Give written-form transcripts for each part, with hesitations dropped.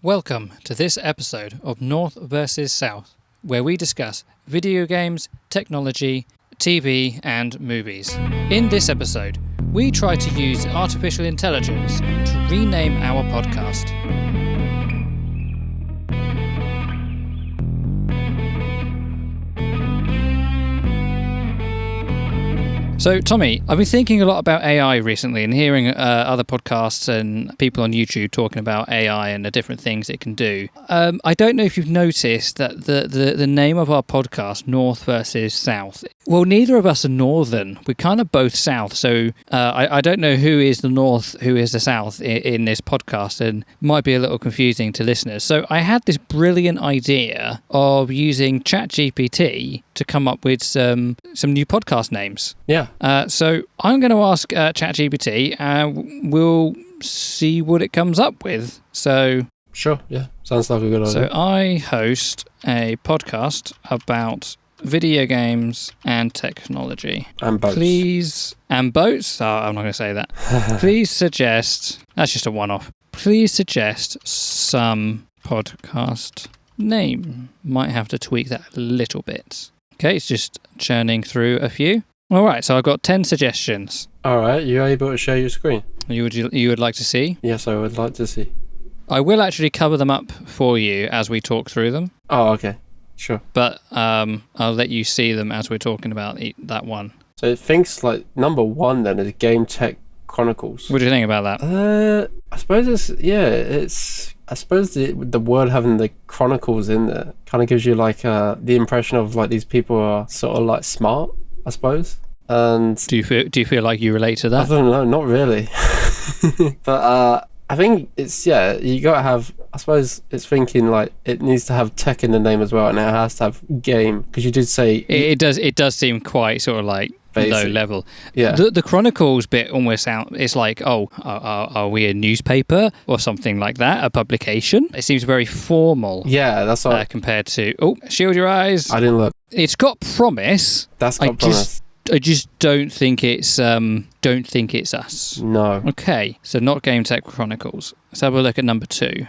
Welcome to this episode of North vs. South, where we discuss video games, technology, TV and movies. In this episode, we try to use artificial intelligence to rename our podcast. So, Tommy, I've been thinking a lot about AI recently and hearing other podcasts and people on YouTube talking about AI and the different things it can do. I don't know if you've noticed that the name of our podcast, North versus South, well, neither of us are Northern. We're kind of both South. So I don't know who is the North, who is the South in this podcast, and might be a little confusing to listeners. So I had this brilliant idea of using ChatGPT to come up with some new podcast names. Yeah. So I'm going to ask ChatGPT and we'll see what it comes up with. So Sure, yeah. Sounds like a good idea. So I host a podcast about video games and technology. And boats. Please, and boats? Oh, I'm not going to say that. Please suggest, that's just a one-off. Please suggest some podcast name. Might have to tweak that a little bit. Okay, it's just churning through a few. All right, so I've got 10 suggestions. All right, you able to share your screen? You would like to see? Yes, I would like to see. I will actually cover them up for you as we talk through them. Oh, okay. Sure. But I'll let you see them as we're talking about that one. So it thinks like number one then is Game Tech Chronicles. What do you think about that? I suppose I suppose the word having the chronicles in there kind of gives you like the impression of like these people are sort of like smart, I suppose. And do you feel like you relate to that? I don't know, not really. But I think it's, you gotta have, I suppose it's thinking like it needs to have tech in the name as well, and it has to have game, because you did say it does seem quite sort of like basic. Low level. Yeah. The Chronicles bit almost sound, it's like, are we a newspaper or something like that, a publication? It seems very formal. Yeah, that's what compared to shield your eyes. I didn't look. It's got promise. That's got promise. I just don't think it's us. No. Okay, so not Game Tech Chronicles. Let's have a look at number 2.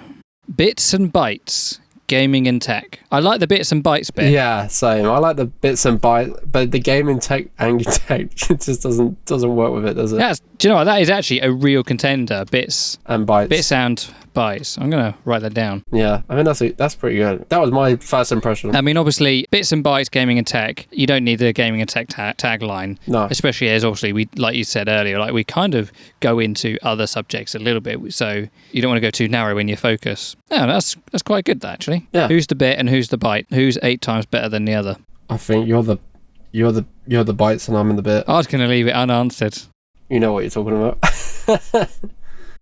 Bits and Bytes, Gaming and Tech. I like the Bits and Bytes bit. Yeah, same. I like the Bits and Bytes, but the Gaming Tech and Tech just doesn't work with it, does it? Yeah, do you know what? That is actually a real contender. Bits and Bytes. Bits and Bytes. I'm going to write that down. Yeah, I mean, that's pretty good. That was my first impression. I mean, obviously, Bits and Bytes, Gaming and Tech, you don't need the Gaming and Tech tagline. No. Especially as, obviously, we, like you said earlier, like we kind of go into other subjects a little bit, so you don't want to go too narrow in your focus. Yeah, that's quite good, actually. Yeah. Who's the bit and who's the byte? Who's 8 times better than the other? I think you're the Bytes and I'm in the bit. I was going to leave it unanswered. You know what you're talking about.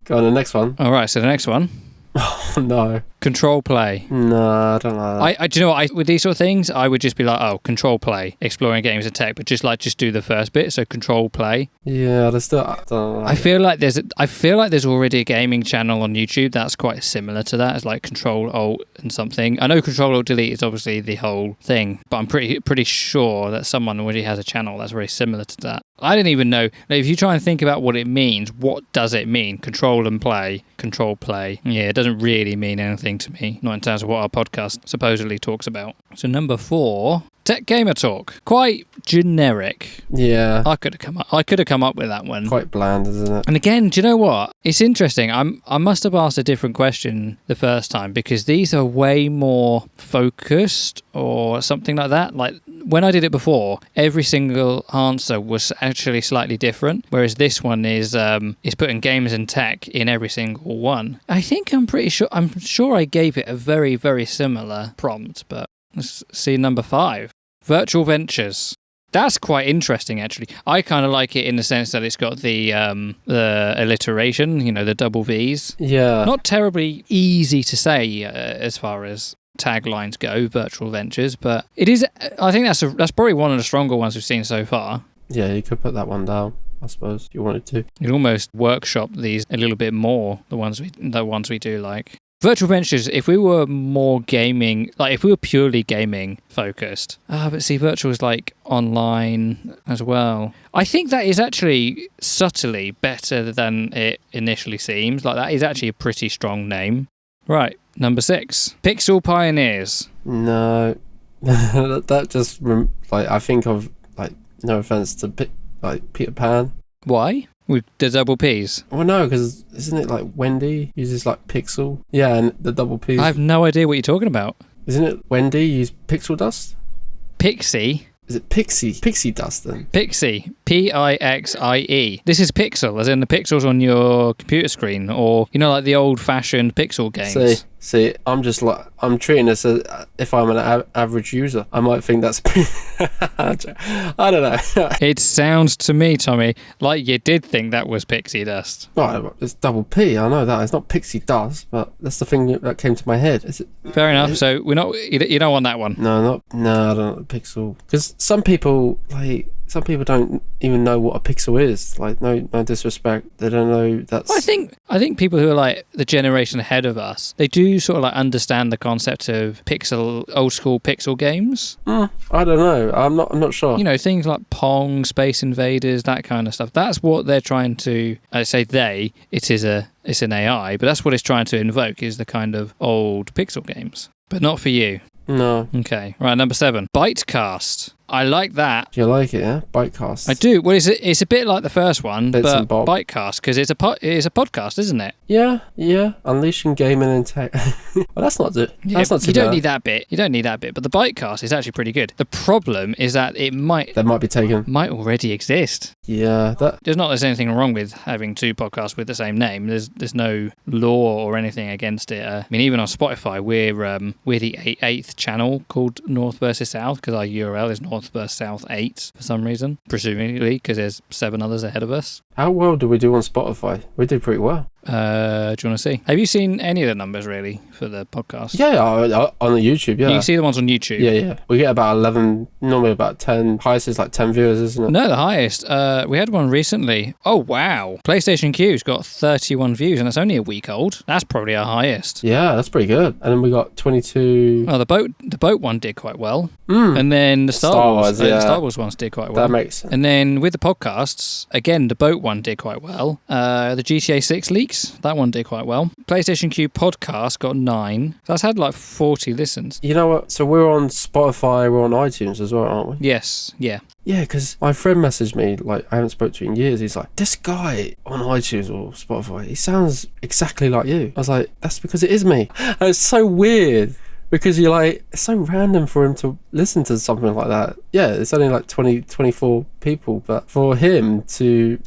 Go on, the next one. All right, so the next one. Oh, no. Control play. No, I don't like that. Do you know what? With these sort of things, I would just be like, control play, exploring games and tech, but just do the first bit. So control play. Yeah, I don't like I feel like there's already a gaming channel on YouTube that's quite similar to that. It's like Control Alt and something. I know Control Alt Delete is obviously the whole thing, but I'm pretty sure that someone already has a channel that's very similar to that. I didn't even know. If you try and think about what it means, what does it mean? Control and play, control play. Yeah, it doesn't really mean anything to me, not in terms of what our podcast supposedly talks about. So number 4, Tech Gamer Talk. Quite generic. Yeah. I could have come up with that one. Quite bland, isn't it? And again, do you know what? It's interesting. I must have asked a different question the first time, because these are way more focused or something like that. Like when I did it before, every single answer was actually slightly different, whereas this one is putting games and tech in every single one. I'm sure I gave it a very, very similar prompt, but let's see number 5. Virtual Ventures. That's quite interesting, actually. I kind of like it in the sense that it's got the alliteration, the double V's. Yeah. Not terribly easy to say as far as taglines go, Virtual Ventures, but it is. I think that's probably one of the stronger ones we've seen so far. Yeah, you could put that one down, I suppose, if you wanted to. You could almost workshop these a little bit more, the ones we do like. Virtual Ventures, if we were more gaming, like if we were purely gaming focused. But see, virtual is like online as well. I think that is actually subtly better than it initially seems. Like that is actually a pretty strong name. Right, number 6. Pixel Pioneers. No. That just I think of no offense to Peter Pan. Why? With the double P's? Well, no, because isn't it like Wendy uses like pixel? Yeah, and the double P's. I have no idea what you're talking about. Isn't it Wendy use pixel dust? Pixie? Is it pixie? Pixie dust then? Pixie. Pixie. This is pixel, as in the pixels on your computer screen, or, like the old-fashioned pixel games. See, I'm treating this as if I'm an average user. I might think that's I don't know. It sounds to me, Tommy, like you did think that was pixie dust. Right, it's double P. I know that it's not pixie dust, but that's the thing that came to my head. Is it? Fair enough. So we're not. You don't want that one. No, I don't know pixel, because some people don't even know what a pixel is. Like, no disrespect, they don't know that's. Well, I think people who are like the generation ahead of us, they do sort of like understand the concept of old school pixel games. I don't know. I'm not sure. Things like Pong, Space Invaders, that kind of stuff. That's what they're trying to. I say they. It's an AI, but that's what it's trying to invoke, is the kind of old pixel games. But not for you. No. Okay. Right, number 7. Bytecast. I like that. Do you like it, yeah? Bytecast. I do. Well, it's a bit like the first one, Bits but and Bob. Bytecast, because it's a podcast, isn't it? Yeah. Unleashing gaming and tech. Well, that's not it. Yeah, that's not too you don't bad. need that bit. You don't need that bit. But the Bytecast is actually pretty good. The problem is that That might be taken. might already exist. Yeah, There's anything wrong with having 2 podcasts with the same name. There's no law or anything against it. I mean, even on Spotify, we're the 8th channel called North versus South, because our URL is North versus South 8 for some reason, presumably because there's 7 others ahead of us. How well do we do on Spotify? We do pretty well. Do you want to see? Have you seen any of the numbers really for the podcast? Yeah, on the YouTube, yeah. You can see the ones on YouTube. Yeah. We get about 11, normally about 10. Highest is like 10 viewers, isn't it? No, the highest. We had one recently. Oh, wow. PlayStation Q's got 31 views, and it's only a week old. That's probably our highest. Yeah, that's pretty good. And then we got 22. Oh, the boat one did quite well. And then the Star Wars, the Star Wars ones did quite well. That makes sense. And then with the podcasts, again, the boat one did quite well. The GTA 6 leaks, that one did quite well. PlayStation Q podcast got 9. So that's had like 40 listens. You know what? So we're on Spotify, we're on iTunes as well, aren't we? Yes, yeah. Yeah, because my friend messaged me, I haven't spoken to you in years. He's like, this guy on iTunes or Spotify, he sounds exactly like you. I was like, that's because it is me. And it's so weird. Because it's so random for him to listen to something like that. Yeah, it's only like 24 people, but for him to,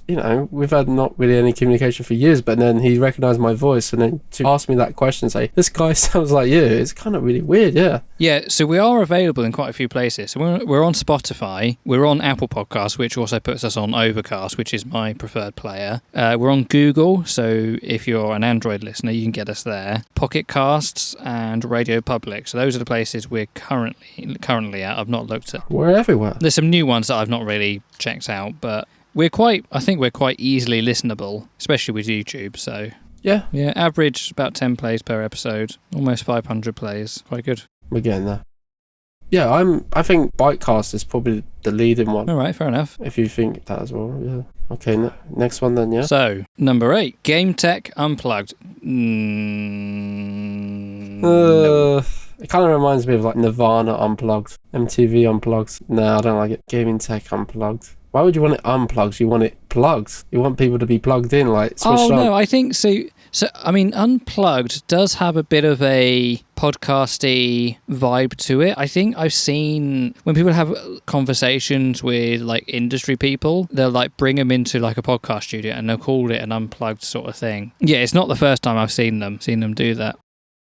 we've had not really any communication for years, but then he recognised my voice, and then to ask me that question, say, this guy sounds like you, it's kind of really weird, yeah. Yeah, so we are available in quite a few places. So we're on Spotify, we're on Apple Podcasts, which also puts us on Overcast, which is my preferred player. We're on Google, so if you're an Android listener, you can get us there. Pocket Casts and Radio Public. So those are the places we're currently at. I've not looked at. We're everywhere. There's some new ones that I've not really checked out, but I think we're quite easily listenable, especially with YouTube. So yeah, average about 10 plays per episode, almost 500 plays. Quite good. We're getting there. Yeah, I think Bytecast is probably the leading one. All right, fair enough. If you think that as well, yeah. Okay, next one then, yeah. So, number 8, Game Tech Unplugged. No. It kind of reminds me of like Nirvana Unplugged, MTV Unplugged. No, I don't like it. Gaming Tech Unplugged. Why would you want it unplugged? You want it plugged. You want people to be plugged in, like switched on. No, I think so. So, I mean, Unplugged does have a bit of a podcasty vibe to it. I think I've seen when people have conversations with like industry people, they'll like bring them into like a podcast studio and they'll call it an unplugged sort of thing. Yeah, it's not the first time I've seen them do that.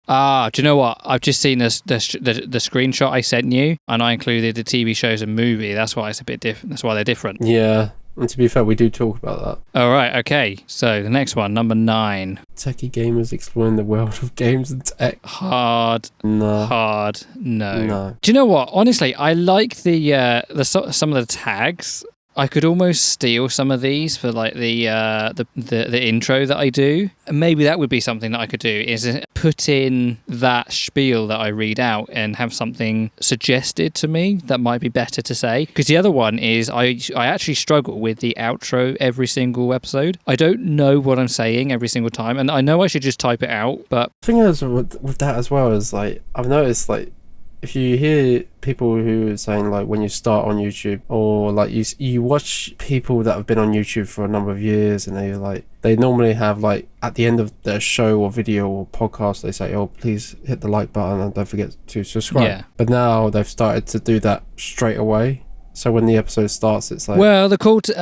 Do you know what? I've just seen the screenshot I sent you, and I included the TV shows and movie. That's why it's a bit different. That's why they're different. Yeah, and to be fair, we do talk about that. All right, okay. So the next one, number 9. Techie gamers exploring the world of games and tech. Hard. No. No. Do you know what? Honestly, I like some of the tags I could almost steal some of these for like the intro that I do. And maybe that would be something that I could do, is put in that spiel that I read out and have something suggested to me that might be better to say. Because the other one is I actually struggle with the outro every single episode. I don't know what I'm saying every single time, and I know I should just type it out, but The thing is with that as well is like I've noticed like if you hear people who are saying like when you start on YouTube, or like you watch people that have been on YouTube for a number of years, and they normally have like at the end of their show or video or podcast they say, oh, please hit the like button and don't forget to subscribe. Yeah. But now they've started to do that straight away. So when the episode starts, it's like... Well, the call to,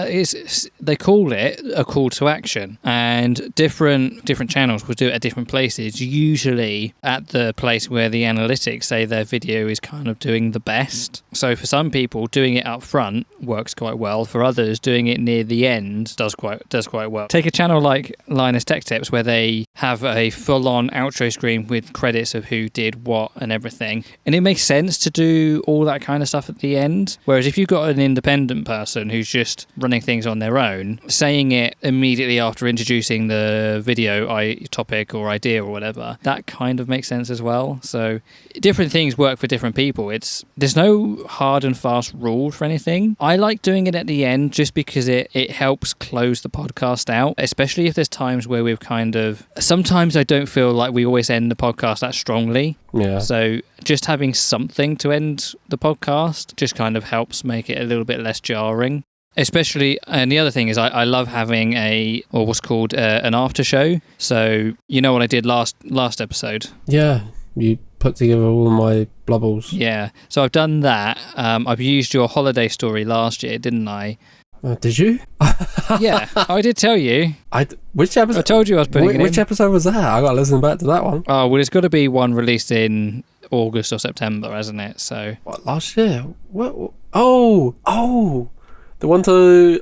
they call it a call to action, and different channels will do it at different places, usually at the place where the analytics say their video is kind of doing the best. So for some people, doing it up front works quite well. For others, doing it near the end does quite well. Take a channel like Linus Tech Tips, where they have a full-on outro screen with credits of who did what and everything. And it makes sense to do all that kind of stuff at the end. Whereas if you've got an independent person who's just running things on their own, saying it immediately after introducing the video topic or idea or whatever, that kind of makes sense as well. So different things work for different people. There's no hard and fast rule for anything. I like doing it at the end just because it helps close the podcast out, especially if there's times where we've sometimes I don't feel like we always end the podcast that strongly. Yeah. So just having something to end the podcast just kind of helps make it a little bit less jarring. Especially, and the other thing is I love having what's called an after show. So you know what I did last episode? Yeah, you put together all of my blubbles. Yeah, so I've done that. I've used your holiday story last year, didn't I? Did you? Yeah, I did tell you. Which episode? I told you I was putting it in. Which episode was that? I got to listen back to that one. Oh, well, it's got to be one released in August or September, hasn't it? So what, last year? What? Oh, the one to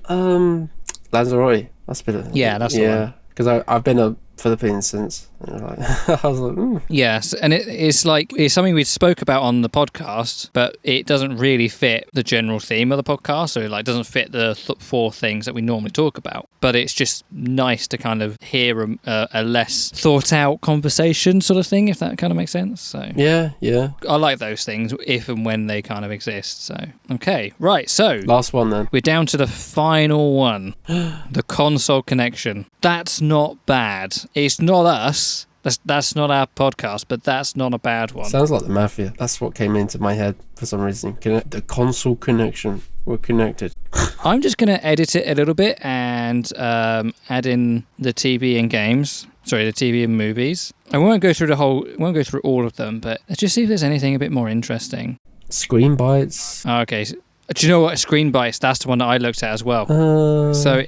Lanzarote. That's been that's the one. Because I've been to Philippines since. And I was like, Yes, and it's something we spoke about on the podcast, but it doesn't really fit the general theme of the podcast. So it doesn't fit the four things that we normally talk about. But it's just nice to kind of hear a less thought out conversation sort of thing, if that kind of makes sense. So yeah. I like those things if and when they kind of exist. So okay, right. So last one then. We're down to the final one, the console connection. That's not bad. It's not us. That's not our podcast, but that's not a bad one. Sounds like the mafia. That's what came into my head for some reason. The console connection. We're connected. I'm just going to edit it a little bit and add in the TV and games. Sorry, the TV and movies. I won't go through all of them, but let's just see if there's anything a bit more interesting. Screen bites. Okay. Do you know what? Screen bites. That's the one that I looked at as well. So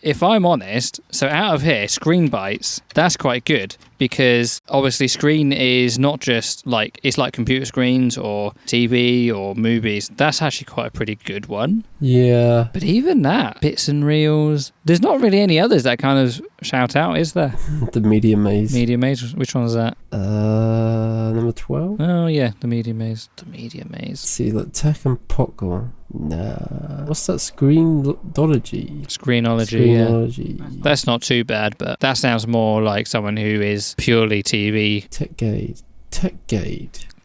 if I'm honest, so out of here, screen bites, that's quite good, because obviously screen is not just it's like computer screens or TV or movies. That's actually quite a pretty good one. Yeah. But even that, bits and reels, there's not really any others that kind of shout out, is there? The Media Maze. Media Maze, which one is that? Number 12? Oh yeah, the Media Maze. The Media Maze. Let's see, tech and popcorn. Nah. What's that? Screenology. Screenology. Yeah. That's not too bad, but that sounds more like someone who is purely TV.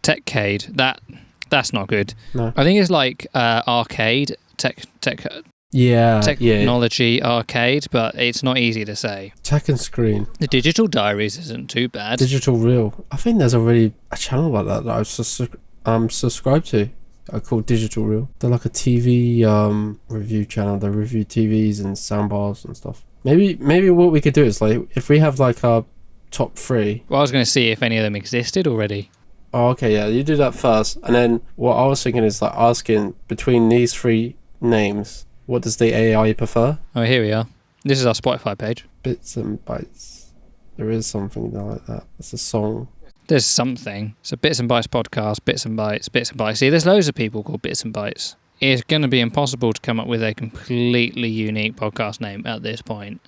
Techcade. That's not good. No. I think it's like arcade. Technology arcade, but it's not easy to say. Tech and screen. The Digital Diaries isn't too bad. Digital Reel. I think there's already a channel like that I'm subscribed to. Called Digital Reel. They're like a TV review channel. They review TVs and soundbars and stuff. Maybe what we could do is if we have our top 3. Well, I was going to see if any of them existed already. Oh, okay, yeah, you do that first, and then what I was thinking is asking between these 3 names, what does the AI prefer? Oh, here we are. This is our Spotify page. Bits and Bites. There is something like that. It's a song. There's something. So Bits and Bites podcast, Bits and Bites. See, there's loads of people called Bits and Bites. It's going to be impossible to come up with a completely unique podcast name at this point.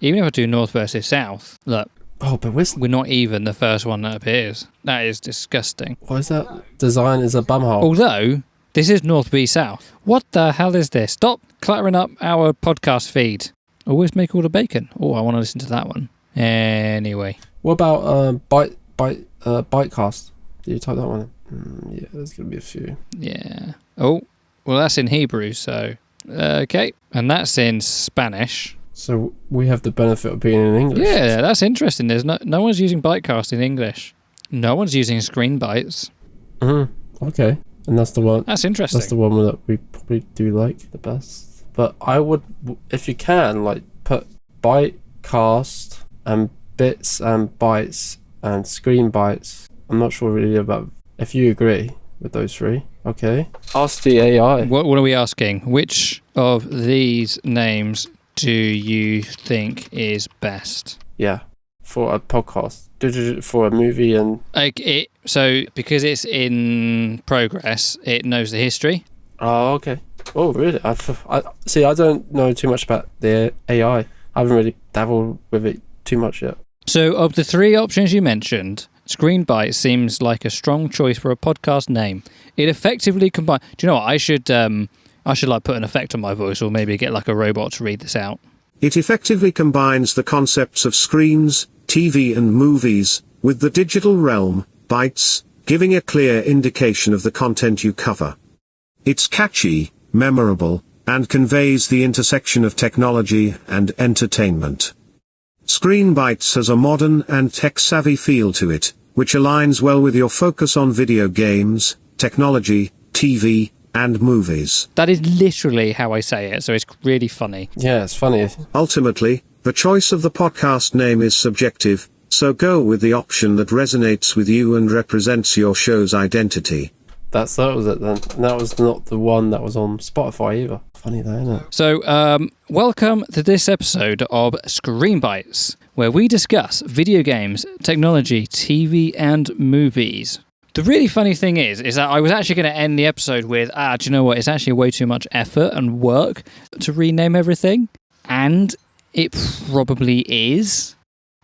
Even if I do North versus South, look. Oh, but we're not even the first one that appears. That is disgusting. What is that? Design is a bumhole. Although, This is North B South. What the hell is this? Stop cluttering up our podcast feed. Always make all the bacon. Oh, I want to listen to that one. Anyway. What about Bytecast? Did you type that one in? Yeah, there's going to be a few. Yeah. Oh, well, that's in Hebrew, so... okay. And that's in Spanish. So we have the benefit of being in English. Yeah, that's interesting. There's no one's using Bytecast in English. No one's using Screen Bytes. Okay. And that's the one. That's interesting. That's the one that we probably do like the best. But I would, if you can, like put Bytecast and Bits and Bytes and Screen Bytes. I'm not sure really about if you agree with those three. Okay. Ask the AI. What are we asking? Which of these names do you think is best? Yeah. For a podcast. For a movie and... So, because it's in progress, it knows the history. Oh, okay. Oh, really? I see, I don't know too much about the AI. I haven't really dabbled with it too much yet. So, of the three options you mentioned, Screen Byte seems like a strong choice for a podcast name. It effectively combines... Do you know what? I should like put an effect on my voice, or maybe get like a robot to read this out. It effectively combines the concepts of screens, TV and movies, with the digital realm, bytes, giving a clear indication of the content you cover. It's catchy, memorable, and conveys the intersection of technology and entertainment. Screen Bytes has a modern and tech-savvy feel to it, which aligns well with your focus on video games, technology, TV, and movies. That is literally how I say it, so it's really funny. Yeah, it's funny. Ultimately, the choice of the podcast name is subjective, so go with the option that resonates with you and represents your show's identity. That was it then. And that was not the one that was on Spotify either. Funny that, isn't it? So, welcome to this episode of Screen Bytes, where we discuss video games, technology, TV, and movies. The really funny thing is that I was actually going to end the episode with, do you know what? It's actually way too much effort and work to rename everything. And it probably is.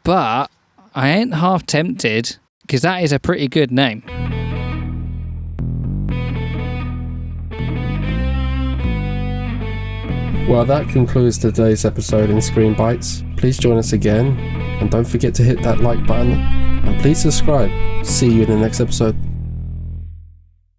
But I ain't half tempted, because that is a pretty good name. Well, that concludes today's episode in Screen Bytes. Please join us again, and don't forget to hit that like button, and please subscribe. See you in the next episode.